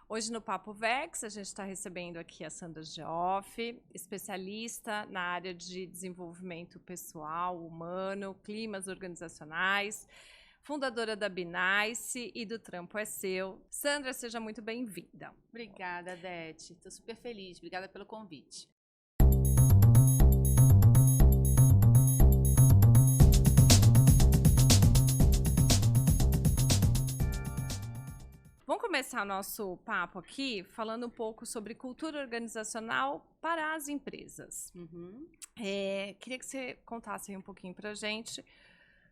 Hoje no Papo Vex, a gente está recebendo aqui a Sandra Geoff, especialista na área de desenvolvimento pessoal, humano, climas organizacionais, fundadora da Benice e do Trampo é Seu. Sandra, seja muito bem-vinda. Obrigada, Dete. Estou super feliz. Obrigada pelo convite. Vamos começar nosso papo aqui falando um pouco sobre cultura organizacional para as empresas. Queria que você contasse aí um pouquinho para a gente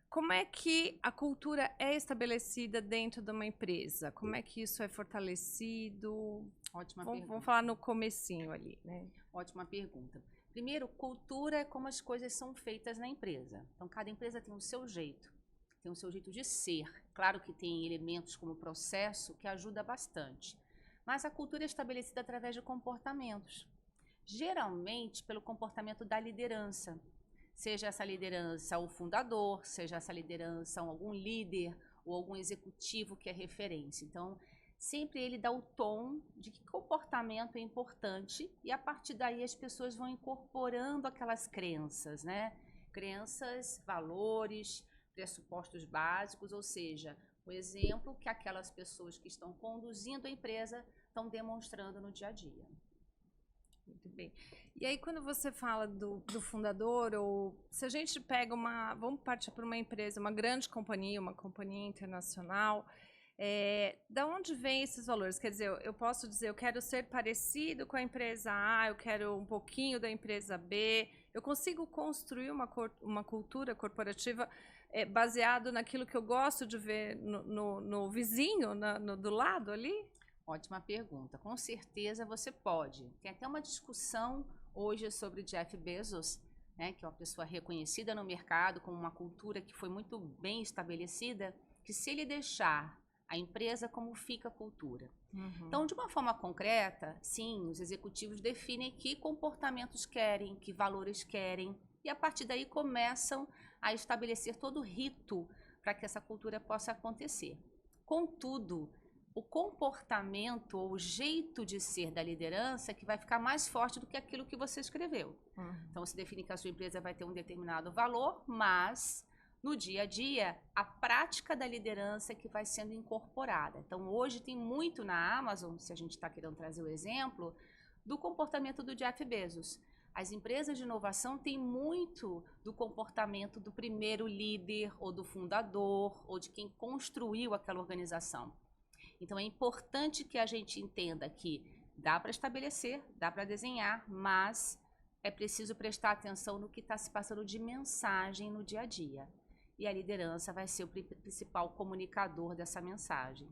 como é que a cultura é estabelecida dentro de uma empresa, como é que isso é fortalecido. Ótima pergunta. Vamos falar no comecinho ali, né? Ótima pergunta. Primeiro, cultura é como as coisas são feitas na empresa. Então, cada empresa tem o seu jeito. Tem o seu jeito de ser. Claro que tem elementos como processo que ajuda bastante. Mas a cultura é estabelecida através de comportamentos. Geralmente pelo comportamento da liderança. Seja essa liderança o fundador, seja essa liderança algum líder ou algum executivo que é referência. Então, sempre ele dá o tom de que comportamento é importante e a partir daí as pessoas vão incorporando aquelas crenças, né? Crenças, valores, pressupostos básicos, ou seja, o exemplo que aquelas pessoas que estão conduzindo a empresa estão demonstrando no dia a dia. Muito bem. E aí, quando você fala do fundador, ou se a gente pega vamos partir para uma empresa, uma grande companhia, uma companhia internacional, da onde vêm esses valores? Quer dizer, eu posso dizer, eu quero ser parecido com a empresa A, eu quero um pouquinho da empresa B, eu consigo construir uma cultura corporativa baseado naquilo que eu gosto de ver no vizinho, do lado ali? Ótima pergunta. Com certeza você pode. Tem até uma discussão hoje sobre Jeff Bezos, né, que é uma pessoa reconhecida no mercado com uma cultura que foi muito bem estabelecida, que se ele deixar a empresa, como fica a cultura. Então, de uma forma concreta, sim, os executivos definem que comportamentos querem, que valores querem, e a partir daí começam a estabelecer todo o rito para que essa cultura possa acontecer. Contudo, o comportamento ou o jeito de ser da liderança é que vai ficar mais forte do que aquilo que você escreveu. Então, se define que a sua empresa vai ter um determinado valor, mas no dia a dia, a prática da liderança é que vai sendo incorporada. Então, hoje tem muito na Amazon, se a gente está querendo trazer o exemplo, do comportamento do Jeff Bezos. As empresas de inovação têm muito do comportamento do primeiro líder, ou do fundador, ou de quem construiu aquela organização. Então, é importante que a gente entenda que dá para estabelecer, dá para desenhar, mas é preciso prestar atenção no que está se passando de mensagem no dia a dia. E a liderança vai ser o principal comunicador dessa mensagem.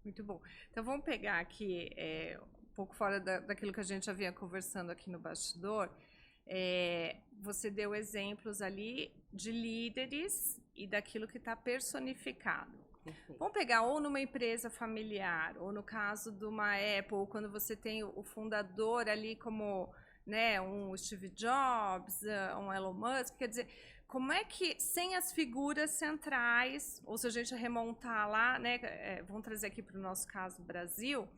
Muito bom. Então, vamos pegar aqui, um pouco fora daquilo que a gente já vinha conversando aqui no bastidor. Você deu exemplos ali de líderes e daquilo que está personificado. Perfeito. Vamos pegar ou numa empresa familiar, ou no caso de uma Apple, quando você tem o fundador ali como, né, um Steve Jobs, um Elon Musk, quer dizer, como é que, sem as figuras centrais, ou se a gente remontar lá, né, vamos trazer aqui para o nosso caso Brasil,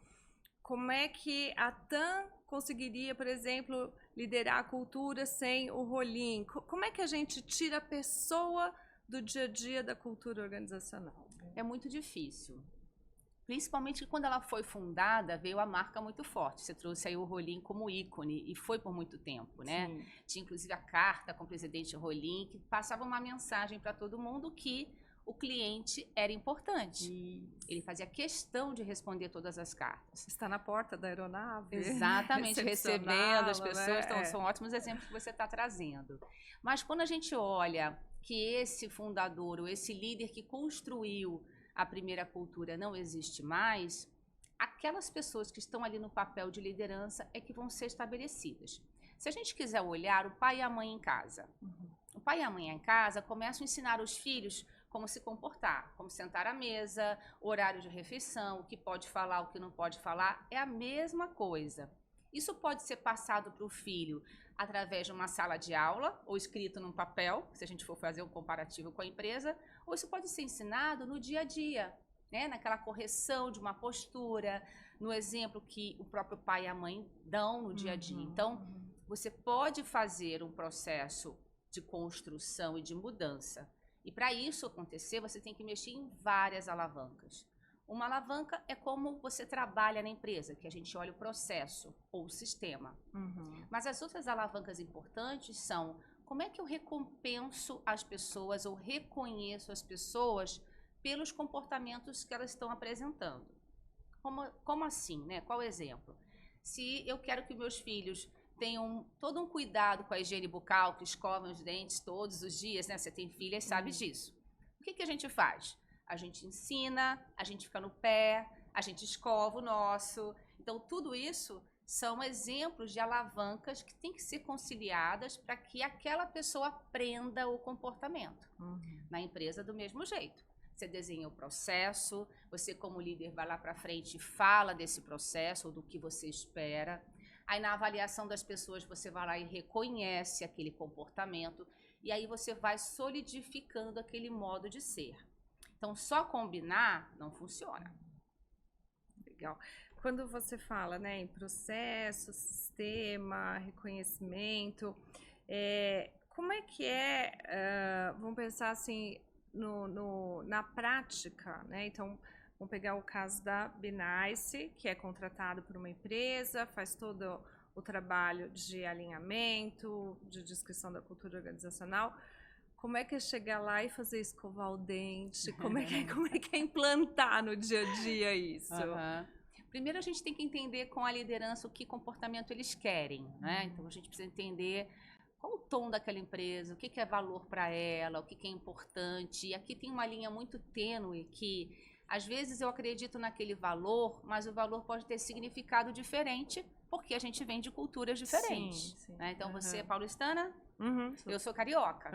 como é que a TAM conseguiria, por exemplo, liderar a cultura sem o Rolim? Como é que a gente tira a pessoa do dia a dia da cultura organizacional? É muito difícil. Principalmente quando ela foi fundada, veio a marca muito forte. Você trouxe aí o Rolim como ícone, e foi por muito tempo, né? Sim. Tinha inclusive a carta com o presidente Rolim, que passava uma mensagem para todo mundo que o cliente era importante. Ele fazia questão de responder todas as cartas. Está na porta da aeronave. Exatamente, recebendo as pessoas. Né? Então, são ótimos exemplos que você está trazendo. Mas quando a gente olha que esse fundador, ou esse líder que construiu a primeira cultura não existe mais, aquelas pessoas que estão ali no papel de liderança é que vão ser estabelecidas. Se a gente quiser olhar o pai e a mãe em casa, o pai e a mãe em casa começam a ensinar os filhos como se comportar, como sentar à mesa, horário de refeição, o que pode falar, o que não pode falar, é a mesma coisa. Isso pode ser passado para o filho através de uma sala de aula ou escrito num papel, se a gente for fazer um comparativo com a empresa, ou isso pode ser ensinado no dia a dia, né? Naquela correção de uma postura, no exemplo que o próprio pai e a mãe dão no dia a dia. Então, você pode fazer um processo de construção e de mudança. E para isso acontecer, você tem que mexer em várias alavancas. Uma alavanca é como você trabalha na empresa, que a gente olha o processo ou o sistema. Mas as outras alavancas importantes são como é que eu recompenso as pessoas ou reconheço as pessoas pelos comportamentos que elas estão apresentando. Como assim, né? Qual o exemplo? Se eu quero que meus filhos tenham todo um cuidado com a higiene bucal, que escovam os dentes todos os dias, né? Você tem filhas, sabe disso. O que a gente faz? A gente ensina, a gente fica no pé, a gente escova o nosso. Então, tudo isso são exemplos de alavancas que têm que ser conciliadas para que aquela pessoa aprenda o comportamento. Na empresa, do mesmo jeito. Você desenha o processo, você como líder vai lá para frente e fala desse processo ou do que você espera. Aí na avaliação das pessoas você vai lá e reconhece aquele comportamento e aí você vai solidificando aquele modo de ser. Então só combinar não funciona. Legal. Quando você fala, né, em processo, sistema, reconhecimento, como é que vamos pensar assim, na prática, né? Então, vamos pegar o caso da Benice, que é contratado por uma empresa, faz todo o trabalho de alinhamento, de descrição da cultura organizacional. Como é que é chegar lá e fazer escovar o dente? Como é que é implantar no dia a dia isso? Primeiro a gente tem que entender com a liderança o que comportamento eles querem, né? Então a gente precisa entender qual o tom daquela empresa, o que é valor para ela, o que é importante. E aqui tem uma linha muito tênue que às vezes eu acredito naquele valor, mas o valor pode ter significado diferente porque a gente vem de culturas diferentes. Sim. Né? Então você é paulistana, eu sou carioca.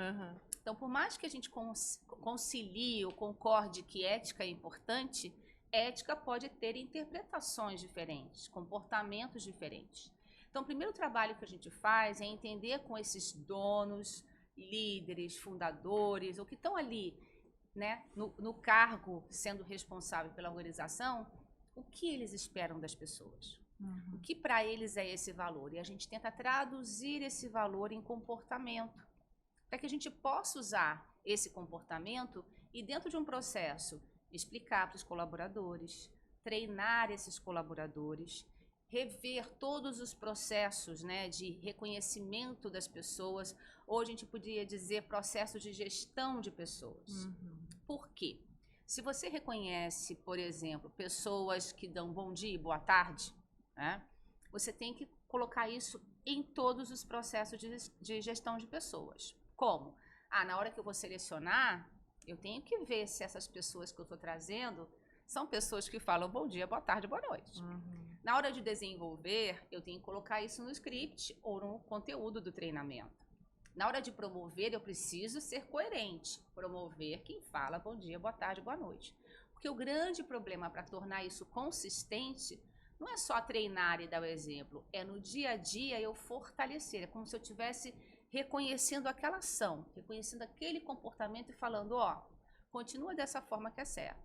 Então, por mais que a gente concilie ou concorde que ética é importante, ética pode ter interpretações diferentes, comportamentos diferentes. Então, o primeiro trabalho que a gente faz é entender com esses donos, líderes, fundadores, ou que estão ali, né, no cargo, sendo responsável pela organização, o que eles esperam das pessoas. O que para eles é esse valor. E a gente tenta traduzir esse valor em comportamento, para que a gente possa usar esse comportamento e dentro de um processo explicar para os colaboradores, treinar esses colaboradores, rever todos os processos, né, de reconhecimento das pessoas, ou a gente poderia dizer processos de gestão de pessoas. Por quê? Se você reconhece, por exemplo, pessoas que dão bom dia e boa tarde, né, você tem que colocar isso em todos os processos de gestão de pessoas. Como? Na hora que eu vou selecionar, eu tenho que ver se essas pessoas que eu estou trazendo são pessoas que falam bom dia, boa tarde, boa noite. Na hora de desenvolver, eu tenho que colocar isso no script ou no conteúdo do treinamento. Na hora de promover, eu preciso ser coerente. Promover quem fala bom dia, boa tarde, boa noite. Porque o grande problema para tornar isso consistente não é só treinar e dar o exemplo, é no dia a dia eu fortalecer. É como se eu estivesse reconhecendo aquela ação, reconhecendo aquele comportamento e falando, continua dessa forma que é certo.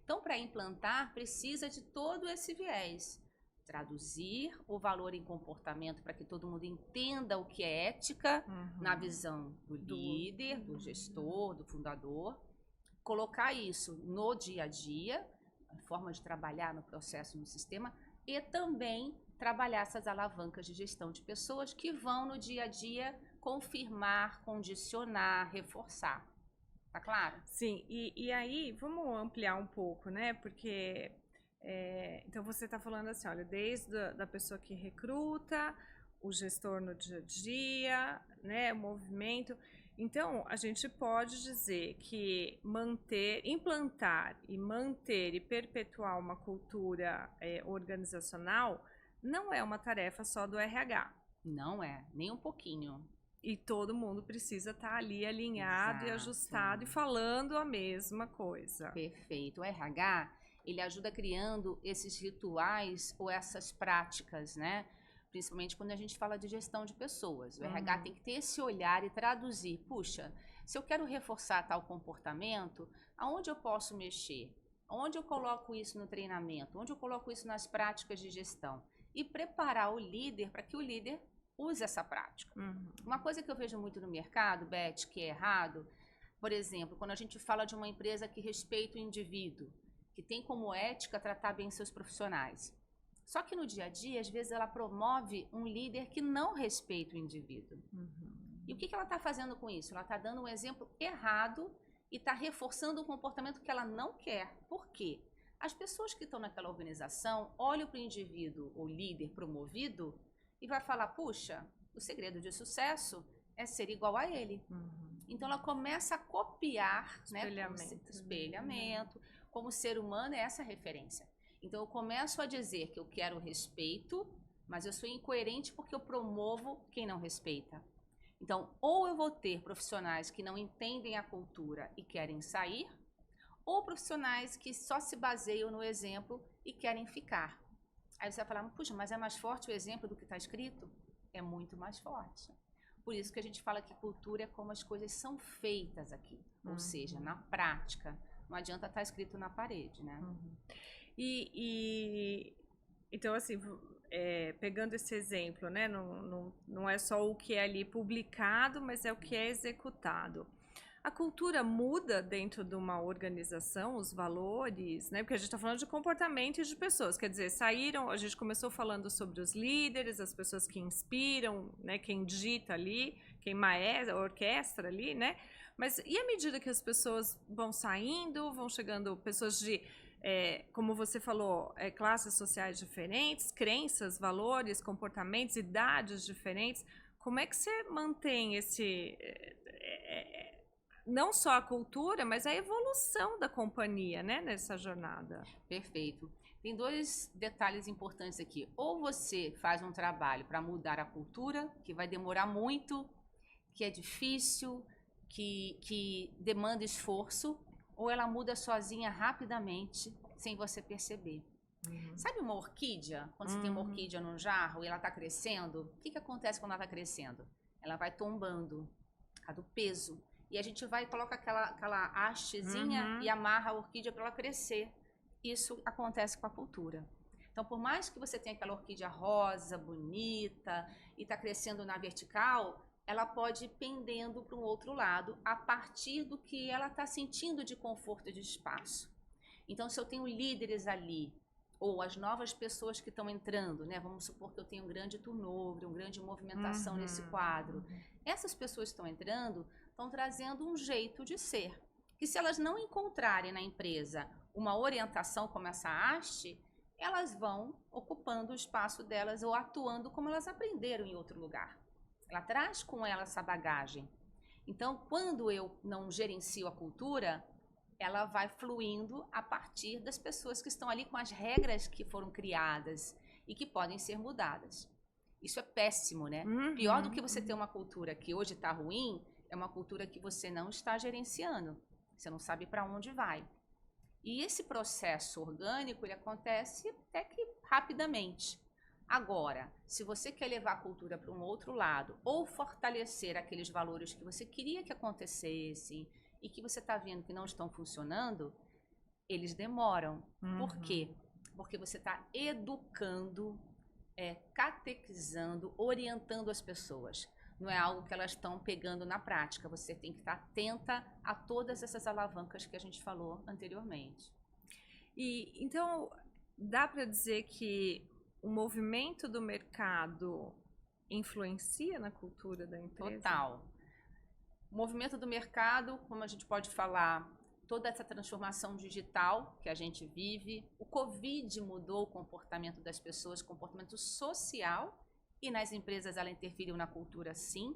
Então, para implantar, precisa de todo esse viés. Traduzir o valor em comportamento para que todo mundo entenda o que é ética na visão do líder, do gestor, do fundador. Colocar isso no dia a dia, a forma de trabalhar no processo, no sistema, e também trabalhar essas alavancas de gestão de pessoas que vão no dia a dia confirmar, condicionar, reforçar. Tá claro? Sim, e aí vamos ampliar um pouco, né? Porque então você está falando assim, olha, desde da pessoa que recruta, o gestor no dia a dia, né? O movimento. Então, a gente pode dizer que implantar e manter e perpetuar uma cultura organizacional não é uma tarefa só do RH. Não é, nem um pouquinho. E todo mundo precisa estar ali alinhado e ajustado e falando a mesma coisa. Perfeito. O RH, ele ajuda criando esses rituais ou essas práticas, né? Principalmente quando a gente fala de gestão de pessoas. O RH tem que ter esse olhar e traduzir. Puxa, se eu quero reforçar tal comportamento, aonde eu posso mexer? Onde eu coloco isso no treinamento? Onde eu coloco isso nas práticas de gestão? E preparar o líder para que o líder use essa prática. Uma coisa que eu vejo muito no mercado, Beth, que é errado, por exemplo, quando a gente fala de uma empresa que respeita o indivíduo, que tem como ética tratar bem seus profissionais. Só que no dia a dia, às vezes, ela promove um líder que não respeita o indivíduo. E o que ela está fazendo com isso? Ela está dando um exemplo errado e está reforçando um comportamento que ela não quer. Por quê? As pessoas que estão naquela organização olham para o indivíduo ou líder promovido e vai falar, puxa, o segredo de sucesso é ser igual a ele. Então ela começa a copiar, espelhamento, como ser humano é essa referência. Então eu começo a dizer que eu quero respeito, mas eu sou incoerente porque eu promovo quem não respeita. Então, ou eu vou ter profissionais que não entendem a cultura e querem sair, ou profissionais que só se baseiam no exemplo e querem ficar. Aí você vai falar, puxa, mas é mais forte o exemplo do que está escrito? É muito mais forte. Por isso que a gente fala que cultura é como as coisas são feitas aqui, ou seja, na prática. Não adianta estar escrito na parede, né? Então, assim, pegando esse exemplo, né, não é só o que é ali publicado, mas é o que é executado. A cultura muda dentro de uma organização, os valores, né? Porque a gente está falando de comportamento e de pessoas. Quer dizer, a gente começou falando sobre os líderes, as pessoas que inspiram, né? Quem dita ali, quem maestra, orquestra ali, né? Mas e à medida que as pessoas vão saindo, vão chegando pessoas de, como você falou, classes sociais diferentes, crenças, valores, comportamentos, idades diferentes, como é que você mantém esse... não só a cultura, mas a evolução da companhia, né, nessa jornada. Perfeito. Tem dois detalhes importantes aqui. Ou você faz um trabalho para mudar a cultura, que vai demorar muito, que é difícil, que demanda esforço, ou ela muda sozinha rapidamente, sem você perceber. Sabe uma orquídea? Quando você tem uma orquídea num jarro e ela está crescendo, o que acontece quando ela está crescendo? Ela vai tombando, por causa do peso. E a gente vai e coloca aquela hastezinha e amarra a orquídea para ela crescer. Isso acontece com a cultura. Então, por mais que você tenha aquela orquídea rosa, bonita, e está crescendo na vertical, ela pode ir pendendo para um outro lado, a partir do que ela está sentindo de conforto e de espaço. Então, se eu tenho líderes ali, ou as novas pessoas que estão entrando, né? Vamos supor que eu tenho um grande turnover, uma grande movimentação nesse quadro. Essas pessoas que estão entrando estão trazendo um jeito de ser. Que se elas não encontrarem na empresa uma orientação como essa haste, elas vão ocupando o espaço delas ou atuando como elas aprenderam em outro lugar. Ela traz com ela essa bagagem. Então, quando eu não gerencio a cultura, ela vai fluindo a partir das pessoas que estão ali com as regras que foram criadas e que podem ser mudadas. Isso é péssimo, né? Pior do que você ter uma cultura que hoje está ruim, é uma cultura que você não está gerenciando. Você não sabe para onde vai. E esse processo orgânico, ele acontece até que rapidamente. Agora, se você quer levar a cultura para um outro lado ou fortalecer aqueles valores que você queria que acontecessem e que você está vendo que não estão funcionando, eles demoram. Por quê? Porque você está educando, catequizando, orientando as pessoas. Não é algo que elas estão pegando na prática. Você tem que estar atenta a todas essas alavancas que a gente falou anteriormente. E então, dá para dizer que o movimento do mercado influencia na cultura da empresa? Total. O movimento do mercado, como a gente pode falar, toda essa transformação digital que a gente vive, o Covid mudou o comportamento das pessoas, comportamento social, e nas empresas ela interferiu na cultura, sim.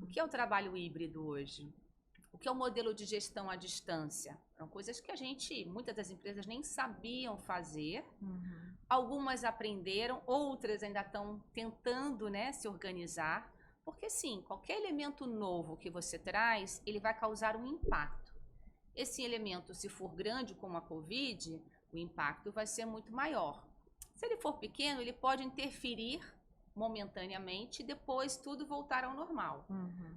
O que é o trabalho híbrido hoje? O que é o modelo de gestão à distância? São coisas que muitas das empresas nem sabiam fazer. Algumas aprenderam, outras ainda estão tentando, né, se organizar. Porque sim, qualquer elemento novo que você traz, ele vai causar um impacto. Esse elemento, se for grande como a Covid, o impacto vai ser muito maior. Se ele for pequeno, ele pode interferir momentaneamente e depois tudo voltar ao normal.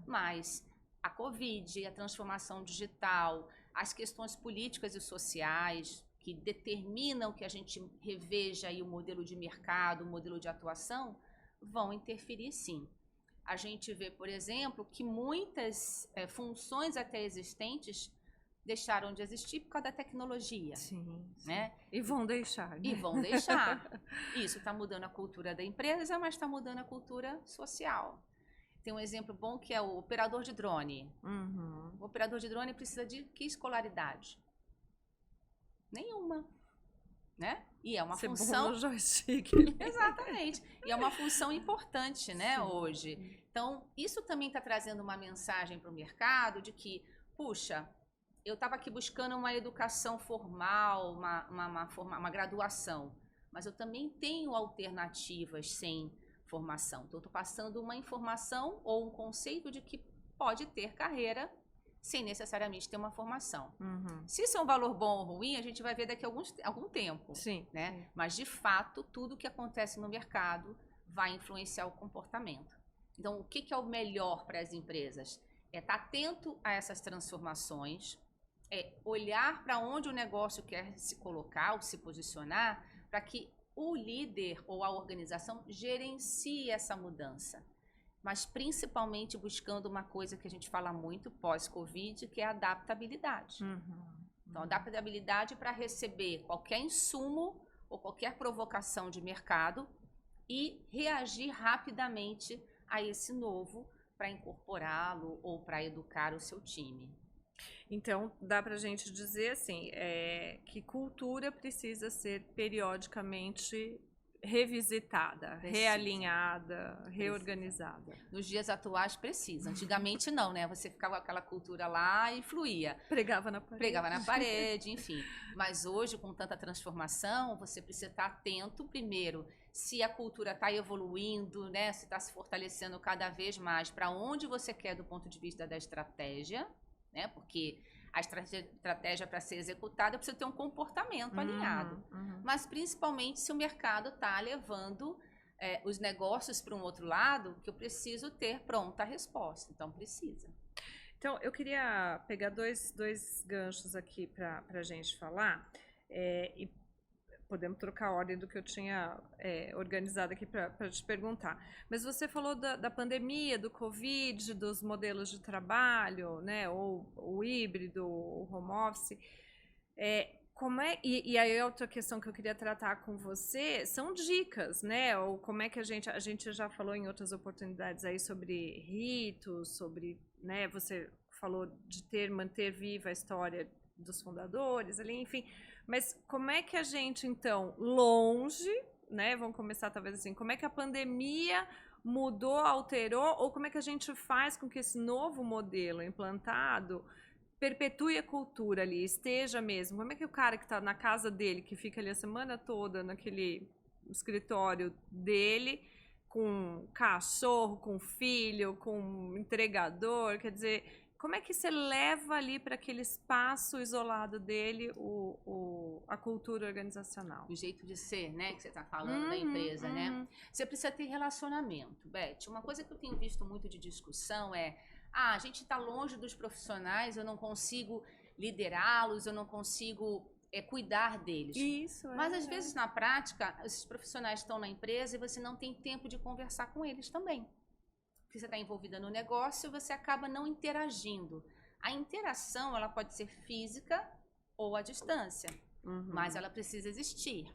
Mas a Covid, a transformação digital, as questões políticas e sociais, que determinam que a gente reveja aí o modelo de mercado, o modelo de atuação, vão interferir sim. A gente vê, por exemplo, que muitas funções até existentes deixaram de existir por causa da tecnologia. Sim. Né? E vão deixar, né? E vão deixar. Isso está mudando a cultura da empresa, mas está mudando a cultura social. Tem um exemplo bom que é o operador de drone. Uhum. O operador de drone precisa de que escolaridade? Nenhuma. Né? E é uma Ser função... bom no joystick. Exatamente. E é uma função importante, né, Sim. hoje. Então, isso também está trazendo uma mensagem para o mercado de que, puxa, eu estava aqui buscando uma educação formal, uma graduação, mas eu também tenho alternativas sem formação. Então, eu estou passando uma informação ou um conceito de que pode ter carreira sem necessariamente ter uma formação. Uhum. Se isso é um valor bom ou ruim, a gente vai ver daqui a algum tempo. Sim. Né? Sim. Mas, de fato, tudo que acontece no mercado vai influenciar o comportamento. Então, o que é o melhor para as empresas? É estar atento a essas transformações, é olhar para onde o negócio quer se colocar ou se posicionar, para que o líder ou a organização gerencie essa mudança. Mas principalmente buscando uma coisa que a gente fala muito pós-Covid, que é a adaptabilidade. Então, adaptabilidade para receber qualquer insumo ou qualquer provocação de mercado e reagir rapidamente a esse novo para incorporá-lo ou para educar o seu time. Então, dá para a gente dizer assim, que cultura precisa ser periodicamente revisitada, realinhada, reorganizada. Nos dias atuais precisa. Antigamente não, né? Você ficava com aquela cultura lá e fluía. Pregava na parede. Pregava na parede, enfim. Mas hoje, com tanta transformação, você precisa estar atento, primeiro, se a cultura está evoluindo, né? Se está se fortalecendo cada vez mais, para onde você quer do ponto de vista da estratégia, né? Porque a estratégia para ser executada precisa ter um comportamento alinhado. Mas principalmente se o mercado está levando os negócios para um outro lado, que eu preciso ter pronta a resposta. Então, precisa. Então, eu queria pegar dois ganchos aqui para a gente falar, e podemos trocar a ordem do que eu tinha organizado aqui para te perguntar. Mas você falou da pandemia, do Covid, dos modelos de trabalho, né, ou o híbrido, o home office. E aí outra questão que eu queria tratar com você são dicas, né? Ou como é que a gente já falou em outras oportunidades aí sobre ritos, sobre, né? Você falou de manter viva a história dos fundadores ali, enfim. Mas como é que a gente, então, longe, né? Vamos começar talvez assim, como é que a pandemia mudou, alterou, ou como é que a gente faz com que esse novo modelo implantado perpetue a cultura ali, esteja mesmo? Como é que o cara que está na casa dele, que fica ali a semana toda naquele escritório dele, com cachorro, com filho, com entregador, quer dizer, como é que você leva ali para aquele espaço isolado dele a cultura organizacional? O jeito de ser, né, que você está falando da empresa, né? Você precisa ter relacionamento. Beth, uma coisa que eu tenho visto muito de discussão é: a gente está longe dos profissionais, eu não consigo liderá-los, eu não consigo cuidar deles. Isso, Mas às vezes na prática, esses profissionais estão na empresa e você não tem tempo de conversar com eles também. Porque você está envolvida no negócio e você acaba não interagindo. A interação, ela pode ser física ou à distância, mas ela precisa existir.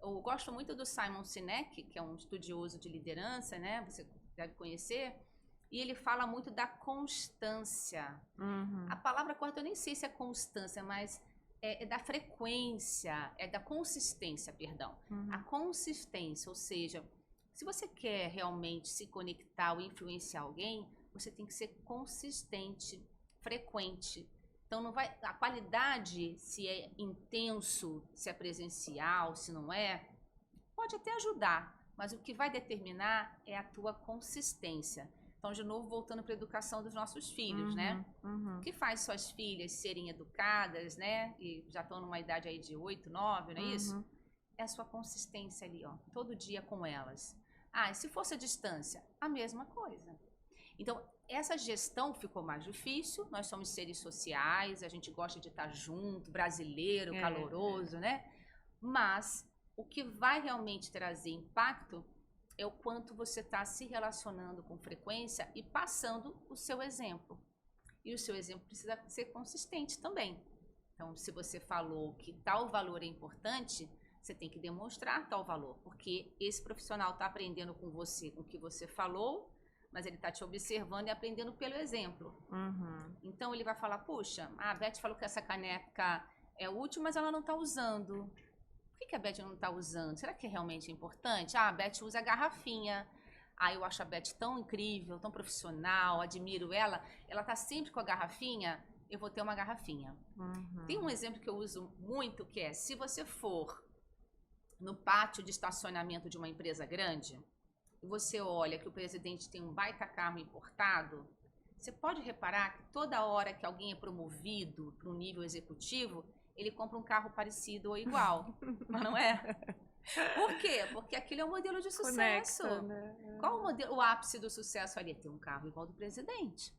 Eu gosto muito do Simon Sinek, que é um estudioso de liderança, né? Você deve conhecer. E ele fala muito da constância. A palavra correta eu nem sei se é constância, mas é da frequência, é da consistência, perdão. A consistência, ou seja, se você quer realmente se conectar ou influenciar alguém, você tem que ser consistente, frequente. Então, não vai, a qualidade, se é intenso, se é presencial, se não é, pode até ajudar, mas o que vai determinar é a tua consistência. Então, de novo, voltando para a educação dos nossos filhos, né? O que faz suas filhas serem educadas, né? E já estão numa idade aí de 8, 9, não é isso? É a sua consistência ali, ó, todo dia com elas. E se fosse a distância? A mesma coisa. Então, essa gestão ficou mais difícil, nós somos seres sociais, a gente gosta de estar junto, brasileiro, caloroso, né? Mas o que vai realmente trazer impacto é o quanto você está se relacionando com frequência e passando o seu exemplo. E o seu exemplo precisa ser consistente também. Então, se você falou que tal valor é importante, você tem que demonstrar tal valor, porque esse profissional está aprendendo com você o que você falou, mas ele está te observando e aprendendo pelo exemplo. Então, ele vai falar, puxa, a Beth falou que essa caneca é útil, mas ela não está usando. Por que a Beth não está usando? Será que realmente é importante? A Beth usa a garrafinha. Eu acho a Beth tão incrível, tão profissional, admiro ela. Ela está sempre com a garrafinha, eu vou ter uma garrafinha. Tem um exemplo que eu uso muito, que é, se você for no pátio de estacionamento de uma empresa grande, e você olha que o presidente tem um baita carro importado, você pode reparar que toda hora que alguém é promovido para um nível executivo, ele compra um carro parecido ou igual, mas não é? Por quê? Porque aquele é um modelo de sucesso. Conecta, né? Qual o ápice do sucesso ali? É ter um carro igual do presidente.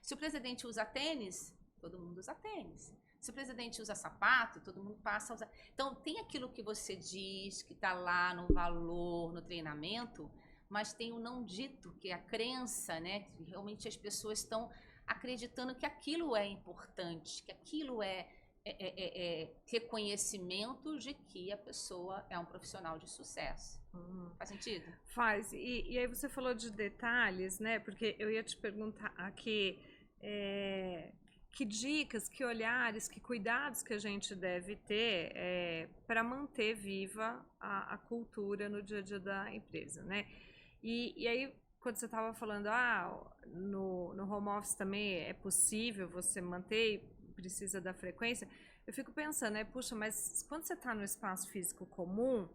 Se o presidente usa tênis, todo mundo usa tênis. Se o presidente usa sapato, todo mundo passa a usar. Então, tem aquilo que você diz, que está lá no valor, no treinamento, mas tem o não dito, que é a crença, né? Que realmente as pessoas estão acreditando que aquilo é importante, que aquilo é reconhecimento de que a pessoa é um profissional de sucesso. Faz sentido? Faz. E aí você falou de detalhes, né? Porque eu ia te perguntar aqui que dicas, que olhares, que cuidados que a gente deve ter para manter viva a cultura no dia a dia da empresa, né? E aí, quando você estava falando, no home office também é possível você manter, precisa da frequência, eu fico pensando, puxa, mas quando você está no espaço físico comum,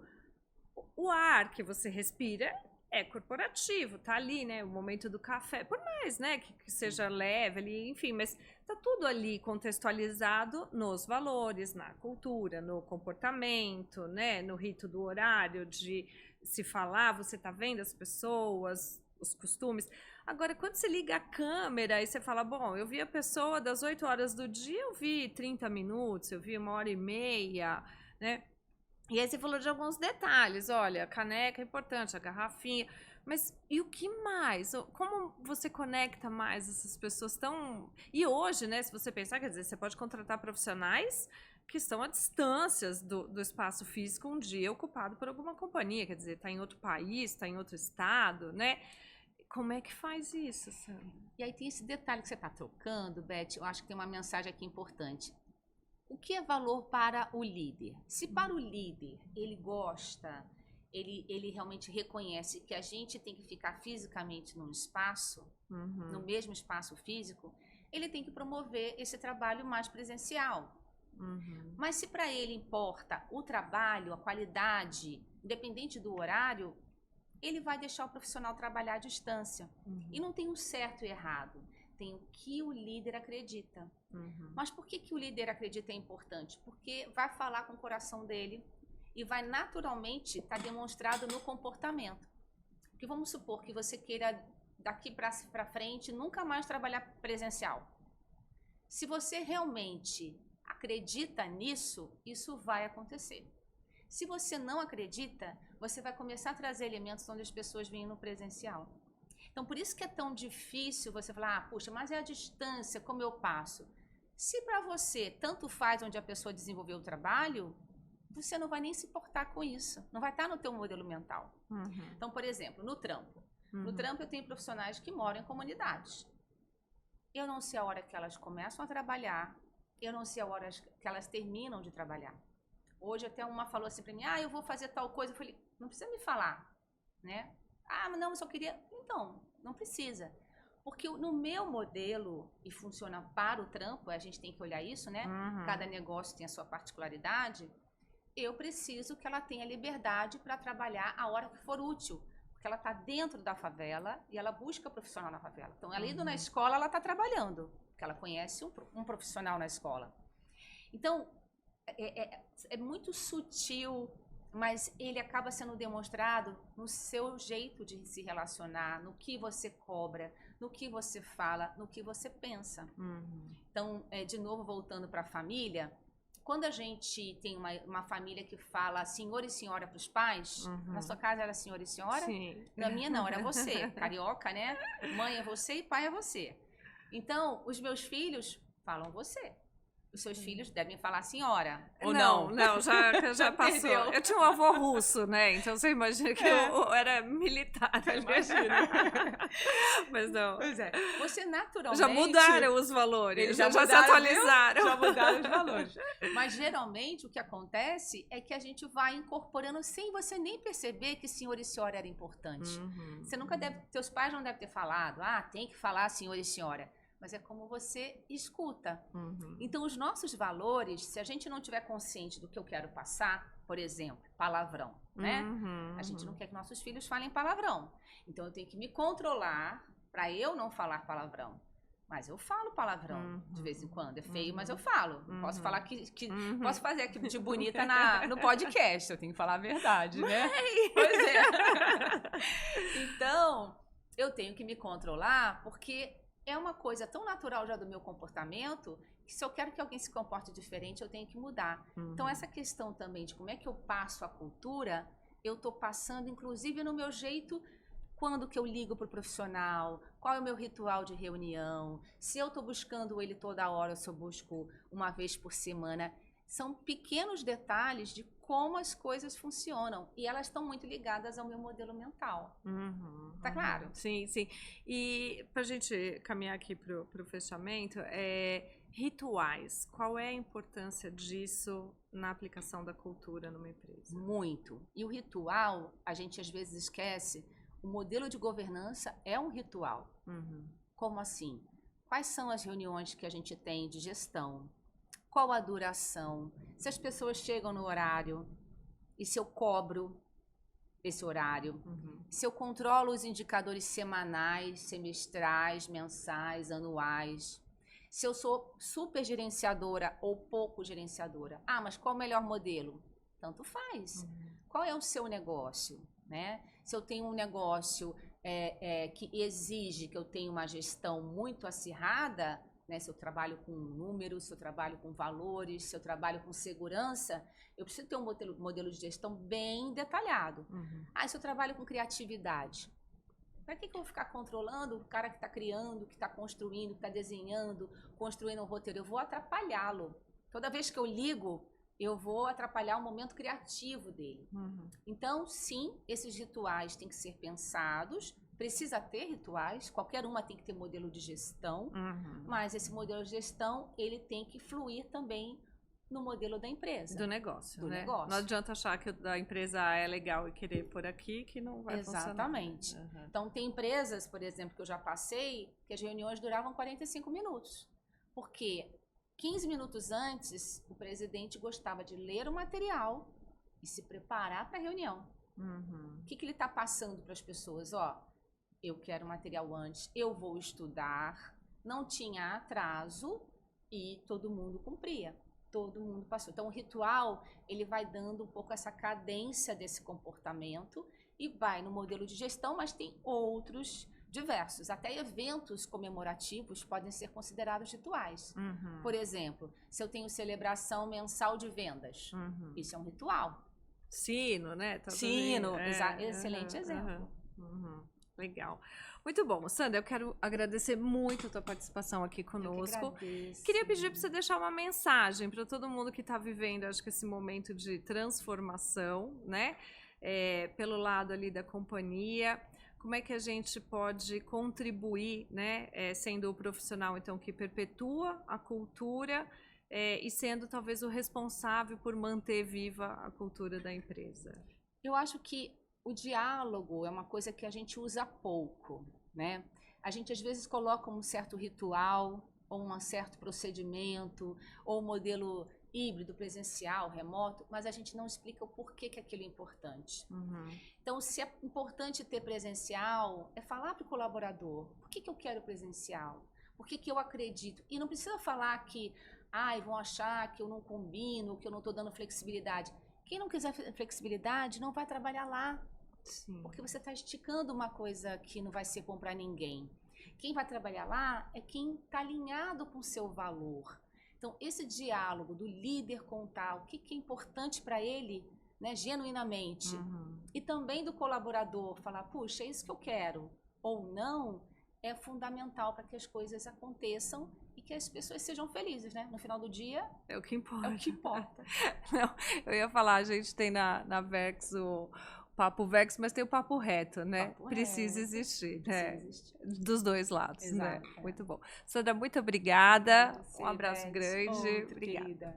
o ar que você respira é corporativo, tá ali, né, o momento do café, por mais, né, que seja leve ali, enfim, mas tá tudo ali contextualizado nos valores, na cultura, no comportamento, né, no rito do horário de se falar, você tá vendo as pessoas, os costumes. Agora, quando você liga a câmera e você fala, bom, eu vi a pessoa das 8 horas do dia, eu vi 30 minutos, eu vi 1h30, né? E aí você falou de alguns detalhes, olha, a caneca é importante, a garrafinha, mas e o que mais? Como você conecta mais essas pessoas tão... E hoje, né, se você pensar, quer dizer, você pode contratar profissionais que estão a distâncias do espaço físico um dia ocupado por alguma companhia, quer dizer, está em outro país, está em outro estado, né? Como é que faz isso, Sandra? E aí tem esse detalhe que você está trocando, Beth, eu acho que tem uma mensagem aqui importante. O que é valor para o líder? Se para o líder ele gosta, ele realmente reconhece que a gente tem que ficar fisicamente num espaço, no mesmo espaço físico, ele tem que promover esse trabalho mais presencial. Mas se para ele importa o trabalho, a qualidade, independente do horário, ele vai deixar o profissional trabalhar à distância. E não tem um certo e errado. Tem o que o líder acredita. Mas por que o líder acredita é importante? Porque vai falar com o coração dele e vai naturalmente estar demonstrado no comportamento. Porque vamos supor que você queira, daqui para frente, nunca mais trabalhar presencial. Se você realmente acredita nisso, isso vai acontecer. Se você não acredita, você vai começar a trazer elementos onde as pessoas vêm no presencial. Então, por isso que é tão difícil você falar, puxa, mas é a distância, como eu passo? Se para você tanto faz onde a pessoa desenvolveu o trabalho, você não vai nem se importar com isso. Não vai estar no teu modelo mental. Então, por exemplo, no trampo. No trampo eu tenho profissionais que moram em comunidades. Eu não sei a hora que elas começam a trabalhar, eu não sei a hora que elas terminam de trabalhar. Hoje até uma falou assim para mim, eu vou fazer tal coisa. Eu falei, não precisa me falar, né? Mas não, eu só queria... Então, não precisa. Porque no meu modelo, e funciona para o trampo, a gente tem que olhar isso, né? Cada negócio tem a sua particularidade. Eu preciso que ela tenha liberdade para trabalhar a hora que for útil. Porque ela está dentro da favela e ela busca profissional na favela. Então, ela indo na escola, ela está trabalhando. Porque ela conhece um profissional na escola. Então, é muito sutil mas ele acaba sendo demonstrado no seu jeito de se relacionar, no que você cobra, no que você fala, no que você pensa. Então, de novo, voltando para a família, quando a gente tem uma família que fala senhor e senhora para os pais, na sua casa era senhor e senhora? Sim. Na minha não, era você, carioca, né? Mãe é você e pai é você. Então, os meus filhos falam você. Os seus filhos devem falar senhora, ou não? Não, já passou. Entendeu? Eu tinha um avô russo, né? Então você imagina que eu era militar. Imagina. Mas não. Pois é. Você naturalmente... Já mudaram os valores. Eles já se mudaram, atualizaram. Já mudaram os valores. Mas geralmente o que acontece é que a gente vai incorporando sem você nem perceber que senhor e senhora era importante. Você nunca deve... Teus pais não devem ter falado, tem que falar senhor e senhora. Mas é como você escuta. Então, os nossos valores, se a gente não tiver consciente do que eu quero passar, por exemplo, palavrão, né? A gente não quer que nossos filhos falem palavrão. Então, eu tenho que me controlar para eu não falar palavrão. Mas eu falo palavrão de vez em quando. É feio, mas eu falo. Não posso falar posso fazer aqui de bonita no podcast. Eu tenho que falar a verdade, né? Pois é. Então, eu tenho que me controlar porque... é uma coisa tão natural já do meu comportamento que se eu quero que alguém se comporte diferente, eu tenho que mudar. Então, essa questão também de como é que eu passo a cultura, eu estou passando, inclusive, no meu jeito, quando que eu ligo para o profissional, qual é o meu ritual de reunião, se eu estou buscando ele toda hora, ou se eu busco uma vez por semana. São pequenos detalhes de como as coisas funcionam. E elas estão muito ligadas ao meu modelo mental. Tá claro? Sim, sim. E para a gente caminhar aqui para o fechamento, rituais. Qual é a importância disso na aplicação da cultura numa empresa? Muito. E o ritual, a gente às vezes esquece, o modelo de governança é um ritual. Como assim? Quais são as reuniões que a gente tem de gestão? Qual a duração? Se as pessoas chegam no horário e se eu cobro esse horário, se eu controlo os indicadores semanais, semestrais, mensais, anuais, se eu sou super gerenciadora ou pouco gerenciadora. Mas qual o melhor modelo? Tanto faz. Qual é o seu negócio? Né? Se eu tenho um negócio que exige que eu tenha uma gestão muito acirrada, né, se eu trabalho com números, se eu trabalho com valores, se eu trabalho com segurança, eu preciso ter um modelo de gestão bem detalhado. Se eu trabalho com criatividade, para que eu vou ficar controlando o cara que está criando, que está construindo, que está desenhando, construindo um roteiro? Eu vou atrapalhá-lo. Toda vez que eu ligo, eu vou atrapalhar o momento criativo dele. Então, sim, esses rituais têm que ser pensados. Precisa ter rituais, qualquer uma tem que ter modelo de gestão, mas esse modelo de gestão, ele tem que fluir também no modelo da empresa. Do negócio, né? Negócio. Não adianta achar que o da empresa é legal e querer por aqui que não vai funcionar. Exatamente. Então, tem empresas, por exemplo, que eu já passei, que as reuniões duravam 45 minutos. Porque 15 minutos antes, o presidente gostava de ler o material e se preparar para a reunião. O que ele está passando para as pessoas? Eu quero material antes, eu vou estudar, não tinha atraso e todo mundo cumpria, todo mundo passou. Então, o ritual, ele vai dando um pouco essa cadência desse comportamento e vai no modelo de gestão, mas tem outros diversos. Até eventos comemorativos podem ser considerados rituais. Por exemplo, se eu tenho celebração mensal de vendas, isso é um ritual. Sino, né? Sino, excelente exemplo. Legal. Muito bom. Sandra, eu quero agradecer muito a tua participação aqui conosco. Queria pedir para você deixar uma mensagem para todo mundo que está vivendo, acho que esse momento de transformação, né? Pelo lado ali da companhia. Como é que a gente pode contribuir, né? Sendo o profissional, então, que perpetua a cultura e sendo, talvez, o responsável por manter viva a cultura da empresa? Eu acho que o diálogo é uma coisa que a gente usa pouco, né? A gente às vezes coloca um certo ritual, ou um certo procedimento, ou um modelo híbrido, presencial, remoto, mas a gente não explica o porquê que aquilo é importante. Então, se é importante ter presencial, é falar para o colaborador, por que eu quero presencial? Por que eu acredito? E não precisa falar que, vão achar que eu não combino, que eu não estou dando flexibilidade. Quem não quiser flexibilidade não vai trabalhar lá, Sim. porque você está esticando uma coisa que não vai ser bom para ninguém. Quem vai trabalhar lá é quem está alinhado com o seu valor. Então, esse diálogo do líder contar o que é importante para ele, né, genuinamente, e também do colaborador falar, puxa, é isso que eu quero, ou não, é fundamental para que as coisas aconteçam e que as pessoas sejam felizes, né? No final do dia, É o que importa. é o que importa. Não, eu ia falar, a gente tem na Vex o papo Vex, mas tem o papo reto, né? Papo Precisa reto. existir, Precisa né? existir. Dos dois lados, né? Exato. Muito bom. Sandra, muito obrigada. Você, Um abraço Beth. grande. Outro, Obrigada. querida.